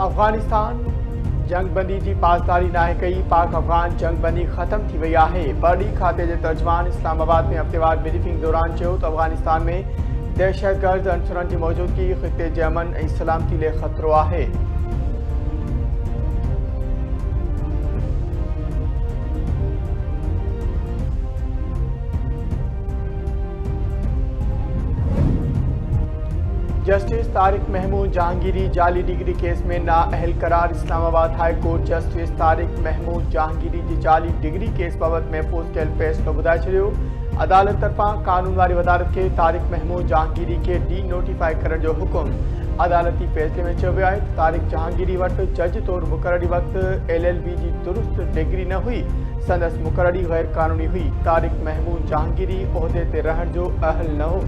अफगानिस्तान जंगबंदी जी पासदारी नाहे कई पाक अफगान जंगबंदी ख़त्म थी वही है। बर्डी खाते के तर्जमान इस्लामाबाद में हफ्तेवार ब्रीफिंग दौरान चयो तो अफगानिस्तान में दहशतगर्द अंसरनि की मौजूदगी ख़िते जे अमन ऐं सलामती लाइ ख़तरो है। जस्टिस तारिक महमूद जहांगीरी जाली डिग्री केस में नाअहल करार। Islamabad high court justice Tariq Mahmood Jahangiri की जाली डिग्री केस बाबत महफूज़ कयल फैसलो बुधाए छॾियो। अदालत तरफा कानून वारी वज़ारत के तारिक महमूद जहांगीरी के डी नोटिफाई करण जो हुक्म। अदालती फैसले में चयो वियो आहे त तारिक जहांगीरी वटि जज तौर मुक़ररी वक़्तु LLB की दुरुस्त डिग्री न हुई। संदसि मुक़ररी गैर कानूनी हुई। तारिक महमूद जहांगीरी उहिदे ते रहण जो अहल न हो।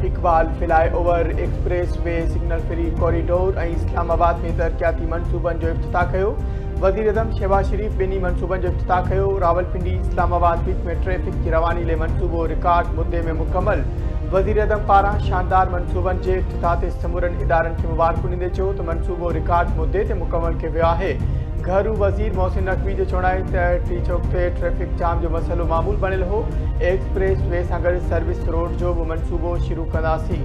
Iqbal fly over express way signal free corridor ऐं इस्लामाबाद में तरक्याती मनसूबनि जो इफ्तिताह कयो। वज़ीर अज़म शहबाज शरीफ ॿिन्ही मनसूबनि जो इफ्तिताह कयो। रावलपिंडी इस्लामाबाद विच में ट्रैफ़िक की रवानी लाइ मनसूबो रिकॉर्ड मुद्दे में मुकमल। वज़ीर अज़म पारां शानदार मनसूबनि जे इफ्तिताह ते समूरनि इदारनि खे मुबारकूं ॾींदे चयो त मनसूबो रिकॉर्ड मुद्दे ते मुकमल कयो वियो आहे। घरू वज़ीर मोहसिन नक़वी जो चवणु आहे त टी चौक ते ट्रैफ़िक जाम जो मसइलो मामूल बणियल हो। एक्सप्रेस वे सां गॾु सर्विस रोड जो बि मनसूबो शुरू कंदासीं।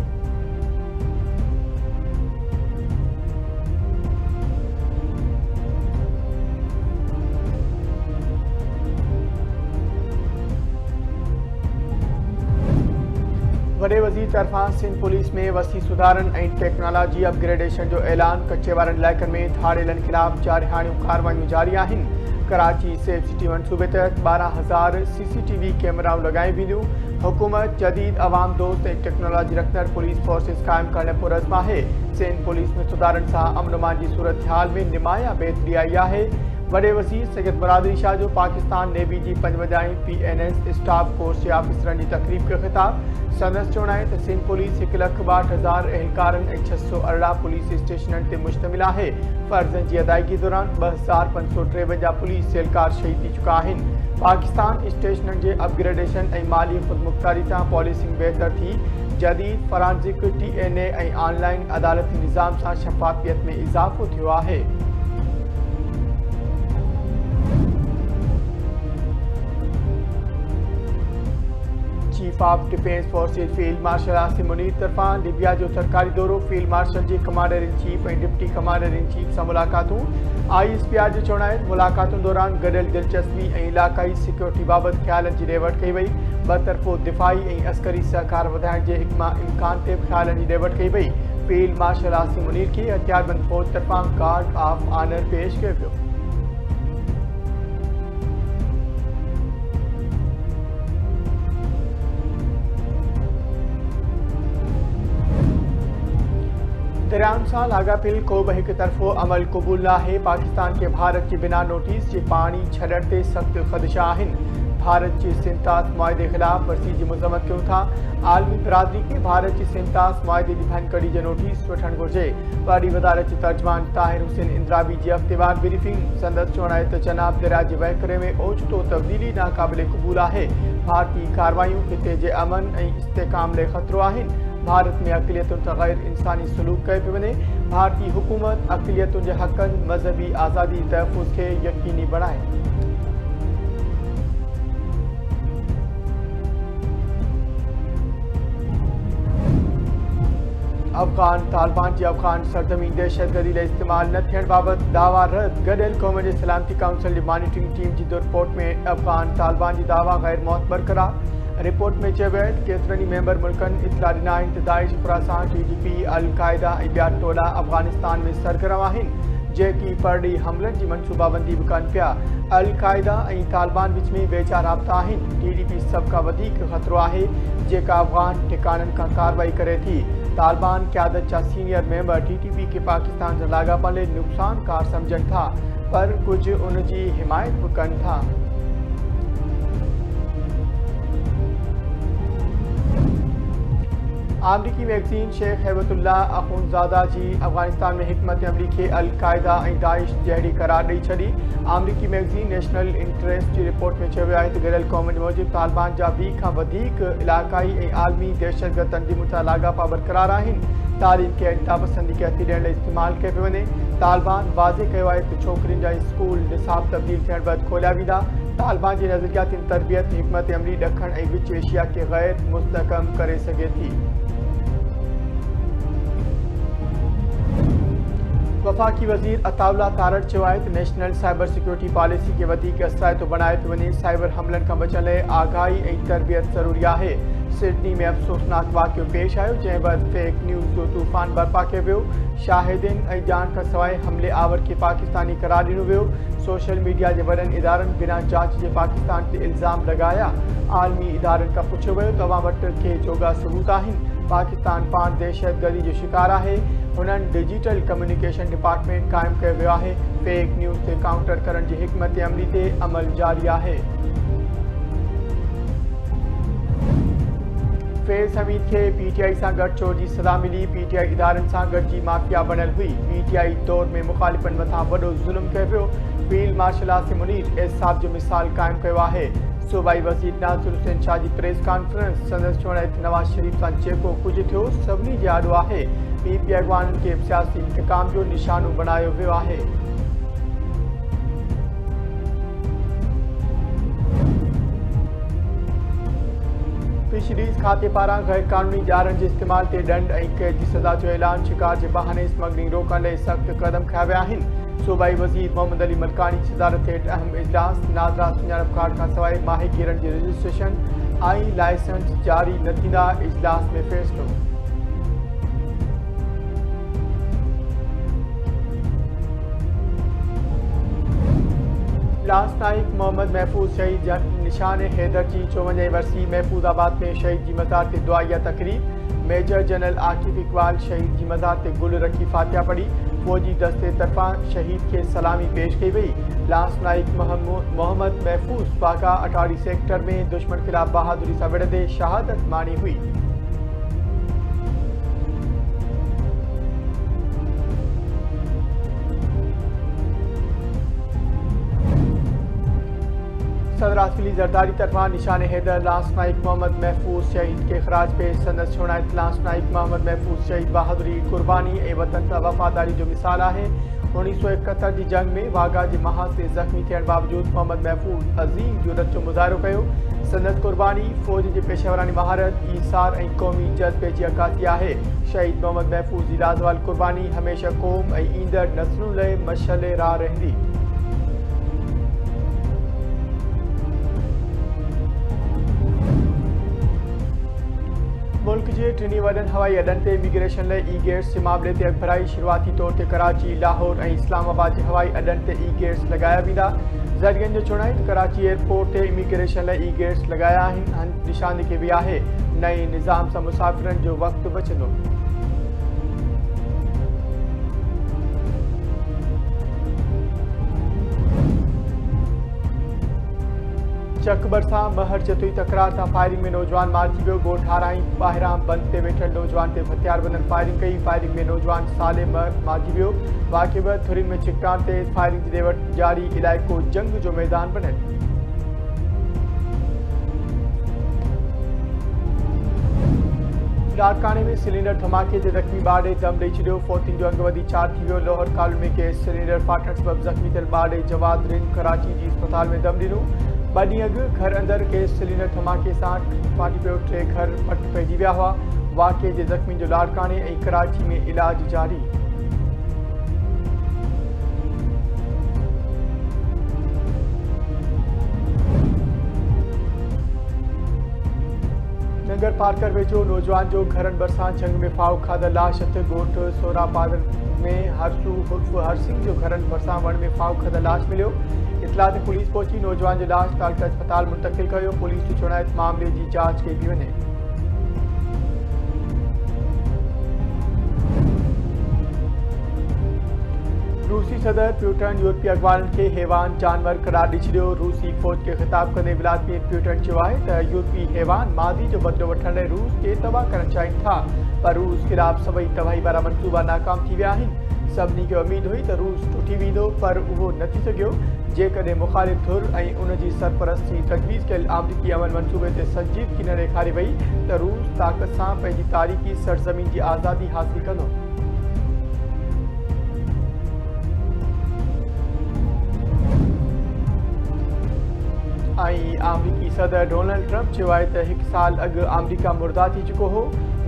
वॾे वज़ीर तरफ़ां सिंध पुलिस में वसी सुधारनि ऐं टेक्नोलॉजी अपग्रेडेशन जो ऐलान। कचे वारनि इलाइक़नि में थाड़ेलनि ख़िलाफ़ जारिहाणियूं कार्रवाइयूं जारी आहिनि। कराची सेफ सिटी मनसूबे तहत 12,000 CCTV कैमराऊं लॻाई वेंदियूं। हुकूमत जदीद अवाम दोस्त ऐं टेक्नोलॉजी रखंदड़ पुलिस फोर्सिस क़ाइमु करण पुरज़्म आहे। सिंध पुलिस में सुधारनि सां अमन अमान जी सूरत हाल में निमाया बेहतरी आई आहे। वॾे वज़ीर सैयद मुरादरी शाह जो पाकिस्तान नेवी जी 55वीं PNS स्टाफ कोर्स जे ऑफिसरनि जी तक़रीब खे ख़िताब। संदसि चवणु आहे त सिंध पुलिस 1,62,000 एहलकारनि ऐं 618 पुलिस स्टेशननि ते मुश्तमिल आहे। फ़र्ज़नि जी अदायगी दौरान 2,553 पुलिस एहलकार शहीद थी चुका आहिनि। पाकिस्तान स्टेशननि जे अपग्रेडेशन ऐं माली ख़ुदमुख्तारी सां पॉलिसिंग बहितर थी। जदीद फॉरेंसिक TNA ऐं ऑनलाइन अदालती निज़ाम सां शफ़ाफ़ियत में इज़ाफ़ो थियो आहे। Chief of defence forces field marshal Asim Munir तरफ़ां लिबिया जो सरकारी दौरो। फील्ड मार्शल जी कमांडर इन चीफ ऐं डिप्टी कमांडर इन चीफ सां मुलाक़ातूं। ISPR जो चवणु आहे मुलाक़ातुनि दौरान गॾियल दिलचस्पी ऐं इलाक़ाई सिक्योरिटी बाबति ख़्यालनि जी ॾेवट कई वई। बतरफ़ो दिफ़ाई ऐं अस्करी सहकार वधाइण जे इम्कान ते ख़्यालनि जी ॾेवट कई वई। फील्ड मार्शल आसिम मुनीर खे हथियारबंद फ़ौज तरफ़ां गार्ड ऑफ ऑनर पेश कयो वियो। दरियाउनि सां लाॻापियल को बि हिकु तरफ़ो अमल क़बूल न आहे। पाकिस्तान के भारत के बिना नोटिस जे पाणी छॾण ते सख़्त ख़दशा आहिनि। भारत जे सिंतास मुआहिदे ख़िलाफ़ वर्सी जी मज़म्मत कयूं था। आलमी बिरादरी के भारत जे सिंतास मुआहिदे जी भञकड़ी जो नोटिस वठणु घुरिजे। वॾी वज़ारत जे तर्जमान ताहिर हुसैन इंद्राबी जी हफ़्तेवार ब्रीफिंग। संदसि चवणु आहे त चनाब दरिया जे वहिकरे में ओचितो तब्दीली नाक़ाबिले क़बूल आहे। भारतीय कार्रवाइयूं ख़िते जे अमन ऐं इस्तेहकाम लाइ ख़तरो आहिनि। भारत में अक़लियतुनि सां गैर इंसानी सलूक कयो पियो वञे। भारतीय हुकूमत अक़लियतुनि जे हक़नि मज़हबी आज़ादी तहफ़ुज़ खे यकीनी बणाए। अफ़गान तालिबान जी अफ़गान सरज़मीन दहशतगर्दी लाइ इस्तेमालु न थियण बाबति दावा रद्द। गॾियल क़ौम जे सलामती काउंसिल जी मॉनिटरिंग टीम जी रिपोर्ट में अफ़गान तालिबान जी दावा गैर मुअतबर करार। रिपोर्ट में चयो वियो आहे त केतिरनि ई मेंबर मुल्कनि इतला ॾिना आहिनि त दाइश खुरासान TTP अल-क़ाइदा ऐं ॿिया टोला अफ़गानिस्तान में सरगर्म आहिनि जेकी परॾी हमलनि जी मनसूबाबंदी बि कनि पिया। अल-क़ाइदा ऐं तालिबान विच में वेझा राब्ता आहिनि। TTP सभ खां वधीक ख़तरो आहे जेका अफ़गान ठिकाननि खां कार्रवाई करे थी। तालिबान क़यादत जा सीनियर मेंबर TTP के पाकिस्तान सां लाॻापन लाइ नुक़सानकार सम्झनि था पर कुझु उन जी हिमायत बि कनि था। अमरीकी मैगज़ीन शेख हैबतुल्लाह अखुंज़ादा जी अफगानिस्तान में हिकमत अमली के अल-कायदा ऐं दाइश जहिड़ी करार ॾेई छॾी। अमरीकी मैगज़ीन नेशनल इंटरेस्ट जी रिपोर्ट में चयो वियो आहे त गॾियल क़ौमुनि मूजिबि तालिबान जा 20 खां वधीक इलाक़ाई ऐं आलमी दहशतगर्द तंज़ीमुनि सां लाॻापा बरक़रार आहिनि। तालीम खे इंतापसंदी खे हथी ॾियण लाइ इस्तेमालु कयो पियो वञे। तालिबान वाज़े कयो आहे त छोकिरियुनि जा स्कूल निसाब तब्दील थियण बैदि खोलिया वेंदा। तालिबान जी नज़रियाती तरबियत हिकमत अमली ॾखण ऐं विच एशिया खे गैर मुस्तहकम करे सघे थी। वफ़ाक़ी वज़ीर अताउल्लाह तारड़ चयो आहे त नेशनल साइबर सिक्योरिटी पॉलिसी खे वधीक असराइतो बणाए पियो वञे। साइबर हमलनि खां बचण लाइ आगाही ऐं तरबियत ज़रूरी आहे। सिडनी में अफ़सोसनाक वाक़ियो पेश आयो जंहिं बैदि फेक न्यूज़ जो तूफ़ान बर्पा कयो वियो। शाहिदिन ऐं ॼाण खां सवाइ हमले आवर खे पाकिस्तानी करार ॾिनो वियो। सोशल मीडिया जे वॾनि इदारनि बिना जांच जे पाकिस्तान ते इल्ज़ाम लॻाया। आलमी इदारनि खां पुछियो वियो तव्हां वटि के जोगा सबूत आहिनि। पाकिस्तान पाण दहशतगर्दी जो शिकार आहे। हुननि डिजिटल कम्युनिकेशन डिपार्टमेंट क़ाइमु कयो वियो आहे। फेक न्यूज़ ते काउंटर करण जी हिकमत अमली ते अमल जारी आहे। फैज़ हमीद खे पीटीआई सां गठजोड़ जी सज़ा मिली। पीटीआई इदारनि सां गॾिजी माफ़िया बणियल हुई। पीटीआई दौर में मुख़ालिफ़नि मथां वॾो ज़ुल्म कयो पियो। फील्ड मार्शल आसिम मुनीर एहसाब जो मिसाल क़ाइमु कयो आहे। सूबाई वज़ीर नासिर हुसैन शाह जी प्रेस कॉन्फ्रेंस संदसि चूंड नवाज़ शरीफ़ सां जेको कुझु थियो सभिनी जे आॾो आहे। पीपीआई अॻवाननि खे सियासी इंतकाम जो निशानो बणायो वियो आहे। फिशरीज़ खाते पारां गैर क़ानूनी ॼारनि जे इस्तेमाल ते ॾंड ऐं क़ैद जी सज़ा जो ऐलान। शिकार जे बहाने स्मगलिंग रोकण लाइ सख़्त क़दम खंया विया आहिनि। सूबाई वज़ीर मोहम्मद अली मलकानी जी सदारत हेठि अहम इजलास। नाज़रा सुञाणप कार्ड खां सवाइ माहिगीरनि जी रजिस्ट्रेशन ऐं लाइसेंस जारी न थींदा। इजलास में फ़ैसिलो। लांस नाइक मोहम्मद महफूज़ शहीद निशान हैदर जी 54वीं वरसी। महफूज़ाबाद में शहीद जी मज़ार ते दुआया तक़रीब। मेजर जनरल आकिब इकबाल शहीद जी मज़ार ते गुल रखी फातिहा पढ़ी। फ़ौजी दस्ते तरफ़ां शहीद खे सलामी पेश कई वई। लांस नाइक मोहम्मद महफूज़ वाक़ा अटारी सेक्टर में दुश्मन ख़िलाफ़ बहादुरी सां विढ़ंदे शहादत माणी हुई। सदर आसिफ अली ज़रदारी तरफ़ां निशान हैदर लांस नाइक मोहम्मद महफूज़ शहीद के ख़राज पेश। संदसि चूंड लांस नाइक मोहम्मद महफूज़ शहीद बहादुरी कुर्बानी ऐं वतन सां वफ़ादारी जो मिसाल आहे। 1971 जी जंग में वाघा जे महाज़ ते ज़ख़्मी थियण बावजूदि मोहम्मद महफूज़ अज़ीम जुरत जो मुज़ाहिरो कयो। संदसि कुर्बानी फ़ौज जे पेशेवरानी महारत ईसार ऐं क़ौमी जज़्बे जी अकासी आहे। शहीद मोहम्मद महफूज़ जी लाज़वाल कुर्बानी हमेशह क़ौम ऐं ईंदड़ नस्लुनि लाइ मशअले राह रहंदी। मुल्क के टिनी वॾनि हवाई अॾनि ते इमिग्रेशन लाइ ई गेट्स जे मामले ते अॻभराई। शुरूआती तौर ते कराची, लाहौर ऐं इस्लामाबाद जे हवाई अॾनि ते ई गेट्स लॻाया वेंदा। ज़रियनि जो चवणु आहे त कराची एयरपोर्ट ते इमिग्रेशन लाइ ई गेट्स लॻाया आहिनि। निशानी कई वई आहे नए निज़ाम सां मुसाफ़िरनि जो वक़्तु बचंदो। चक भरिसां महर जतुई तकरार सां फायरिंग में नौजवान मारिजी वियो। ॻोठ हाराई ॿाहिरां बंदि ते वेठल नौजवान ते हथियारबंदनि फायरिंग कई। फायरिंग में नौजवान साले मारिजी वियो। वाक़िए बैदि थुरिन में चिकटान ते फायरिंग जी ॾे वठि जारी। इलाइक़ो जंग जो मैदान बणियल। लाड़काने में सिलेंडर धमाके जे ज़ख़्मी ॿार ॾे दम ॾेई छॾियो। फौतियुनि जो अंग वधी 4 थी वियो। लाहौर कॉलोनी में गैस सिलेंडर फाटण सबबि ज़ख़्मी थियल ॿार ॾे जवाद रिंग कराची जी अस्पताल में दम ॾिनो। 2 ॾींहं अॻु घर अंदरि गैस सिलेंडर धमाके सां फाटी पियो। 3 घर फट पइजी विया हुआ। वाक़िए जे ज़ख़्मी जो लाड़काने ऐं कराची में इलाज जारी। नंगर पार्कर वेझो नौजवान जो घरनि भरिसां जंग में फाउ खाधल लाश हथ। ॻोठ सोरापादर में हरसू उर्फ़ हरसिंह जो घरनि भरिसां वण में फाउ खाधल लाश मिलियो। इतला ते पुलिस पहुची नौजवान जो लाश तालका अस्पताल मुंतक़िल कयो। पुलिस जो चवणु आहे त मामले जी जांच कई थी वञे। रूसी सदर प्यूटन यूरोपीय अॻवाननि खे हैवान जानवर करार ॾेई छॾियो। रूसी फ़ौज खे ख़िताब कंदे व्लादिमीर प्यूटन चयो आहे त यूरोपी हैवान मादी जो बदिलो वठण लाइ रूस खे तबाह करणु चाहिनि था, पर रूस ख़िलाफ़ सभई तबाही वारा मंसूबा नाकाम थी विया आहिनि। सभिनी खे उमेद हुई त रूस टुटी वेंदो, पर उहो न थी सघियो। जेकॾहिं मुख़ालिफ़ धुर ऐं उन जी सरपरस्ती तजवीज़ कयल आमरीकी अमन मंसूबे ते संजीदगी न ॾेखारे वई त रूस ताक़त सां पंहिंजी तारीख़ी सरज़मीन जी आज़ादी हासिल कंदो। आमरीकी सदर डोनाल्ड ट्रंप चयो आहे त 1 साल अॻु अमरीका मुर्दा थी चुको हो,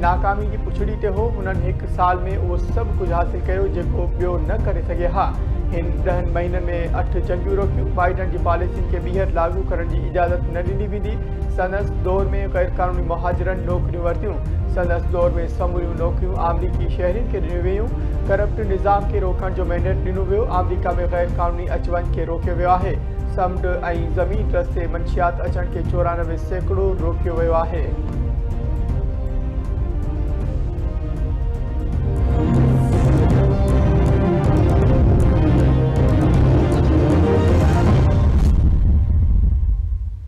नाकामी जी पुछड़ी ते हो। हुननि 1 साल में उहो सभु कुझु हासिल कयो जेको ॿियो न करे सघे हा। हिन 10 महीननि में 8 जंगियूं रोकियूं। बाइडन जी पॉलिसियुनि खे ॿीहर लागू करण जी इजाज़त न ॾिनी वेंदी। संदसि दौर में गैर क़ानूनी मुहाजिरनि नौकरियूं वरितियूं। संदसि दौर में समूरियूं नौकरियूं आमरीकी शहरियुनि खे ॾिनियूं वेयूं। करप्ट निज़ाम खे रोकण जो मैंडेट ॾिनो वियो। अमरीका में गैर क़ानूनी अच वञ खे रोकियो वियो आहे। समुंड ऐं ज़मीन रस्ते मंशियात अचण खे 94% रोकियो वियो आहे।